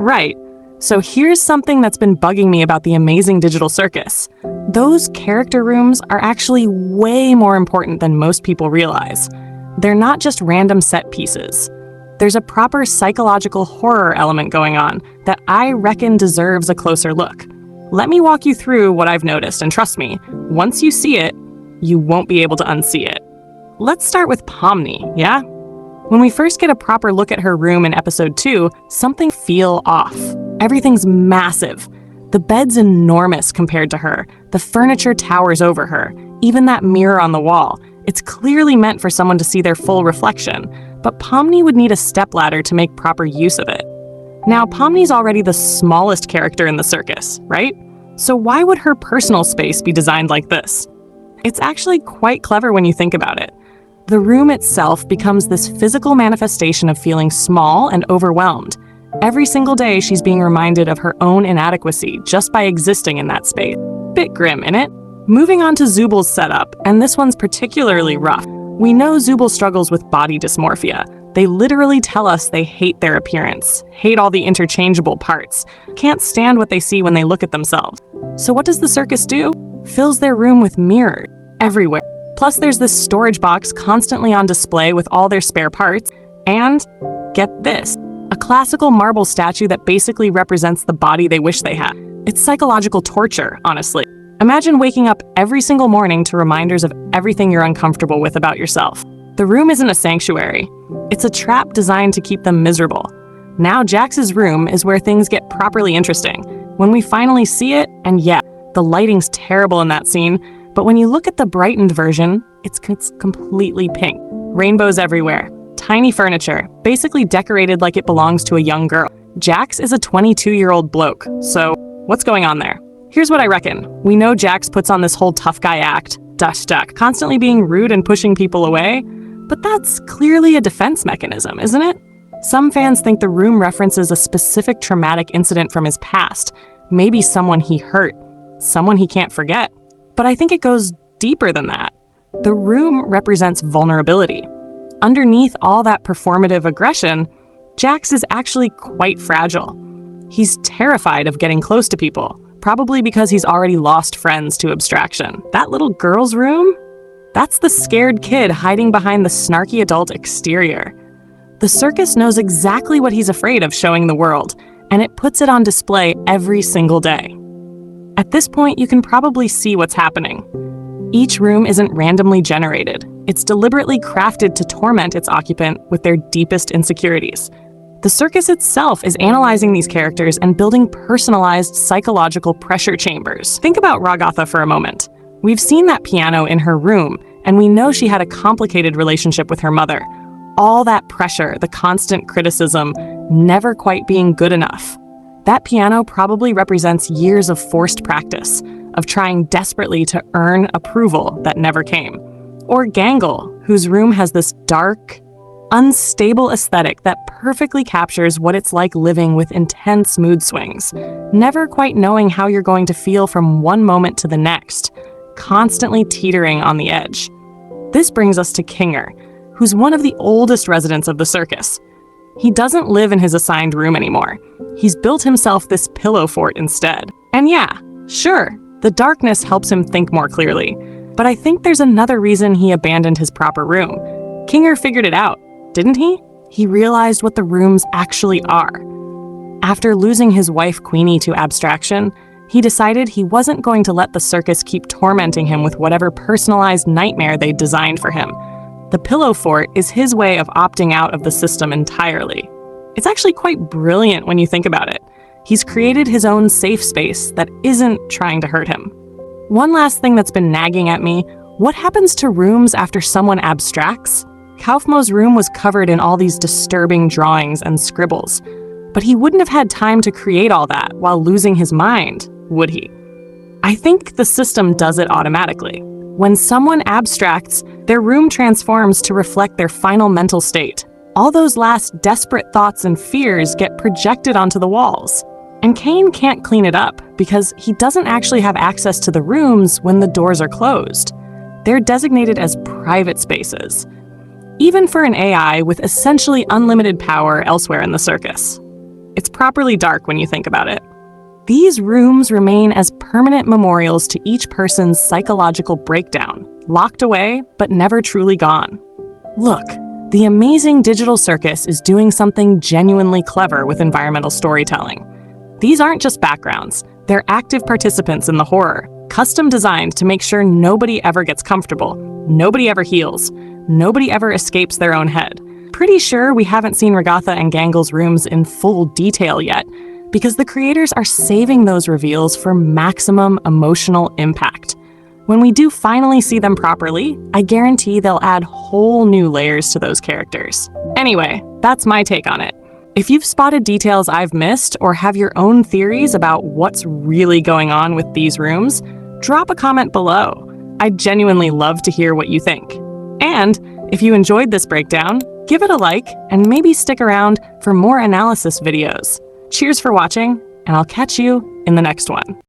Right. So here's something that's been bugging me about the Amazing Digital Circus. Those character rooms are actually way more important than most people realize. They're not just random set pieces. There's a proper psychological horror element going on that I reckon deserves a closer look. Let me walk you through what I've noticed, and trust me, once you see it, you won't be able to unsee it. Let's start with Pomni, yeah? When we first get a proper look at her room in episode 2, something feels off. Everything's massive. The bed's enormous compared to her. The furniture towers over her. Even that mirror on the wall. It's clearly meant for someone to see their full reflection, but Pomni would need a stepladder to make proper use of it. Now, Pomni's already the smallest character in the circus, right? So why would her personal space be designed like this? It's actually quite clever when you think about it. The room itself becomes this physical manifestation of feeling small and overwhelmed. Every single day, she's being reminded of her own inadequacy just by existing in that space. Bit grim, innit? Moving on to Zooble's setup, and this one's particularly rough. We know Zooble struggles with body dysmorphia. They literally tell us they hate their appearance, hate all the interchangeable parts, can't stand what they see when they look at themselves. So what does the circus do? Fills their room with mirrors everywhere. Plus there's this storage box constantly on display with all their spare parts, and get this, a classical marble statue that basically represents the body they wish they had. It's psychological torture, honestly. Imagine waking up every single morning to reminders of everything you're uncomfortable with about yourself. The room isn't a sanctuary. It's a trap designed to keep them miserable. Now Jax's room is where things get properly interesting. When we finally see it, and yeah, the lighting's terrible in that scene, but when you look at the brightened version, it's completely pink. Rainbows everywhere. Tiny furniture, basically decorated like it belongs to a young girl. Jax is a 22-year-old bloke, so what's going on there? Here's what I reckon. We know Jax puts on this whole tough guy act, duck, constantly being rude and pushing people away, but that's clearly a defense mechanism, isn't it? Some fans think the room references a specific traumatic incident from his past, maybe someone he hurt, someone he can't forget. But I think it goes deeper than that. The room represents vulnerability. Underneath all that performative aggression, Jax is actually quite fragile. He's terrified of getting close to people, probably because he's already lost friends to abstraction. That little girl's room? That's the scared kid hiding behind the snarky adult exterior. The circus knows exactly what he's afraid of showing the world, and it puts it on display every single day. At this point, you can probably see what's happening. Each room isn't randomly generated. It's deliberately crafted to torment its occupant with their deepest insecurities. The circus itself is analyzing these characters and building personalized psychological pressure chambers. Think about Ragatha for a moment. We've seen that piano in her room, and we know she had a complicated relationship with her mother. All that pressure, the constant criticism, never quite being good enough. That piano probably represents years of forced practice, of trying desperately to earn approval that never came. Or Gangle, whose room has this dark, unstable aesthetic that perfectly captures what it's like living with intense mood swings, never quite knowing how you're going to feel from one moment to the next, constantly teetering on the edge. This brings us to Kinger, who's one of the oldest residents of the circus. He doesn't live in his assigned room anymore. He's built himself this pillow fort instead. And yeah, sure, the darkness helps him think more clearly, but I think there's another reason he abandoned his proper room. Kinger figured it out, didn't he? He realized what the rooms actually are. After losing his wife Queenie to abstraction, he decided he wasn't going to let the circus keep tormenting him with whatever personalized nightmare they'd designed for him. The pillow fort is his way of opting out of the system entirely. It's actually quite brilliant when you think about it. He's created his own safe space that isn't trying to hurt him. One last thing that's been nagging at me, what happens to rooms after someone abstracts? Kaufmo's room was covered in all these disturbing drawings and scribbles, but he wouldn't have had time to create all that while losing his mind, would he? I think the system does it automatically. When someone abstracts, their room transforms to reflect their final mental state. All those last desperate thoughts and fears get projected onto the walls. And Kane can't clean it up because he doesn't actually have access to the rooms when the doors are closed. They're designated as private spaces, even for an AI with essentially unlimited power elsewhere in the circus. It's properly dark when you think about it. These rooms remain as permanent memorials to each person's psychological breakdown, locked away but never truly gone. Look, the Amazing Digital Circus is doing something genuinely clever with environmental storytelling. These aren't just backgrounds, they're active participants in the horror, custom designed to make sure nobody ever gets comfortable, nobody ever heals, nobody ever escapes their own head. Pretty sure we haven't seen Ragatha and Gangle's rooms in full detail yet, because the creators are saving those reveals for maximum emotional impact. When we do finally see them properly, I guarantee they'll add whole new layers to those characters. Anyway, that's my take on it. If you've spotted details I've missed or have your own theories about what's really going on with these rooms, drop a comment below. I'd genuinely love to hear what you think. And if you enjoyed this breakdown, give it a like and maybe stick around for more analysis videos. Cheers for watching, and I'll catch you in the next one.